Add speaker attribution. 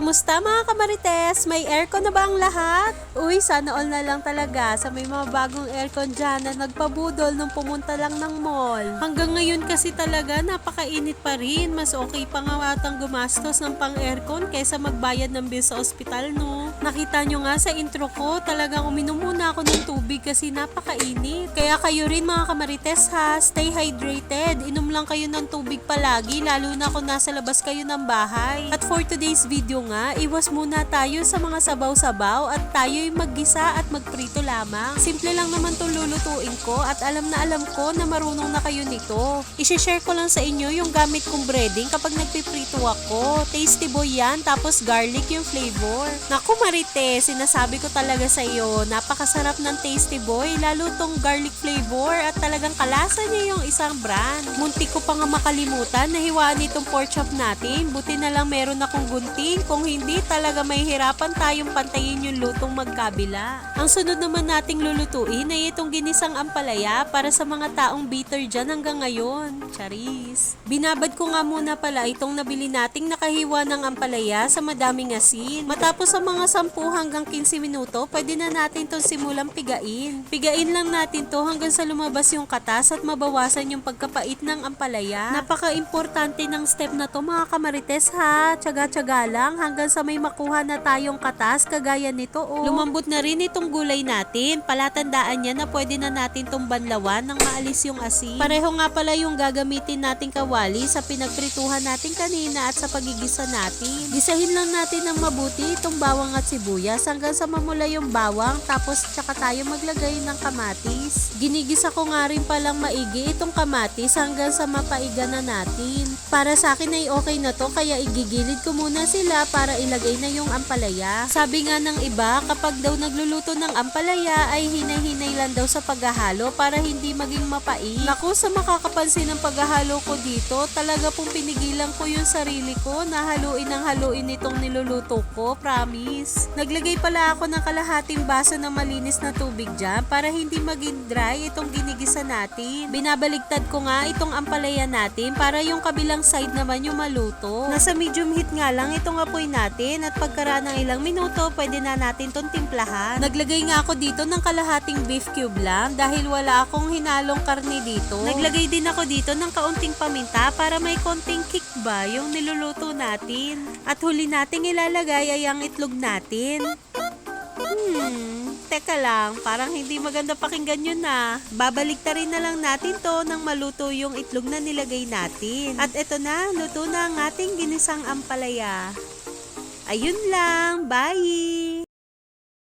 Speaker 1: Kamusta mga kamarites? May aircon na ba ang lahat? Uy, sana all na lang talaga sa may mga bagong aircon dyan na nagpabudol nung pumunta lang ng mall. Hanggang ngayon kasi talaga napakainit pa rin. Mas okay pa nga atang gumastos ng pang aircon kaysa magbayad ng bill sa ospital, no? Nakita nyo nga sa intro ko, talagang uminom muna ako ng tubig kasi napakainit. Kaya kayo rin mga kamarites ha, stay hydrated. Inom lang kayo ng tubig palagi, lalo na kung nasa labas kayo ng bahay. At for today's video nga, iwas muna tayo sa mga sabaw-sabaw at tayo'y maggisa at magprito lamang. Simple lang naman itong lulutuin ko at alam ko na marunong na kayo nito. I-share ko lang sa inyo yung gamit kong breading kapag nagpiprito ako. Tasty boy yan, tapos garlic yung flavor. Naku Marites, sinasabi ko talaga sa iyo, napakasarap ng tasty boy, lalo tong garlic flavor at talagang kalasa niya yung isang brand. Muntik ko pa nga makalimutan na hiwaan itong pork chop natin, buti na lang meron akong gunting. Kung hindi, talaga may hirapan tayong pantayin yung lutong magkabila. Ang sunod naman nating lulutuin ay itong ginisang ampalaya para sa mga taong bitter dyan hanggang ngayon. Charis! Binabad ko nga muna pala itong nabili nating nakahiwa ng ampalaya sa madaming asin. Matapos sa mga 10 hanggang 15 minuto, pwede na natin itong simulang pigain. Pigain lang natin to hanggang sa lumabas yung katas at mabawasan yung pagkapait ng ampalaya. Napaka-importante ng step na to mga kamarites ha. Tsaga-tsaga lang hanggang sa may makuha na tayong katas kagaya nito oh. Lumambot na rin itong gulay natin. Palatandaan niya na pwede na natin itong banlawan nang maalis yung asin. Pareho nga pala yung gagamitin nating kawali sa pinagprituhan natin kanina at sa pagigisa natin. Gisahin lang natin ng mabuti itong bawang at sibuyas hanggang sa mamula yung bawang, tapos tsaka tayo maglagay ng kamatis. Ginigisa ko nga rin palang maigi itong kamatis hanggang sa mapaiga na natin. Para sa akin ay okay na to, kaya igigilid ko muna sila para ilagay na yung ampalaya. Sabi nga ng iba, kapag daw nagluluto ng ampalaya ay hinay-hinay lang daw sa paghahalo para hindi maging mapait. Naku, sa makakapansin ng paghahalo ko dito, talaga pong pinigilan ko yung sarili ko na haluin ng haluin itong niluluto ko, promise. Naglagay pala ako ng kalahating baso ng malinis na tubig dyan para hindi maging dry itong ginigisa natin. Binabaligtad ko nga itong ampalaya natin para yung kabilang side naman yung maluto. Nasa medium heat nga lang itong apoy natin at pagkaraan ng ilang minuto, pwede na natin itong timplahan. Naglagay nga ako dito ng kalahating beef cube lang dahil wala akong hinalong karne dito. Naglagay din ako dito ng kaunting paminta para may konting kick ba yung niluluto natin. At huli nating ilalagay ay ang itlog natin. Teka lang, parang hindi maganda pakinggan yun na. Babaliktarin na lang natin to nang maluto yung itlog na nilagay natin. At eto na, luto na ang ating ginisang ampalaya. Ayun lang, bye!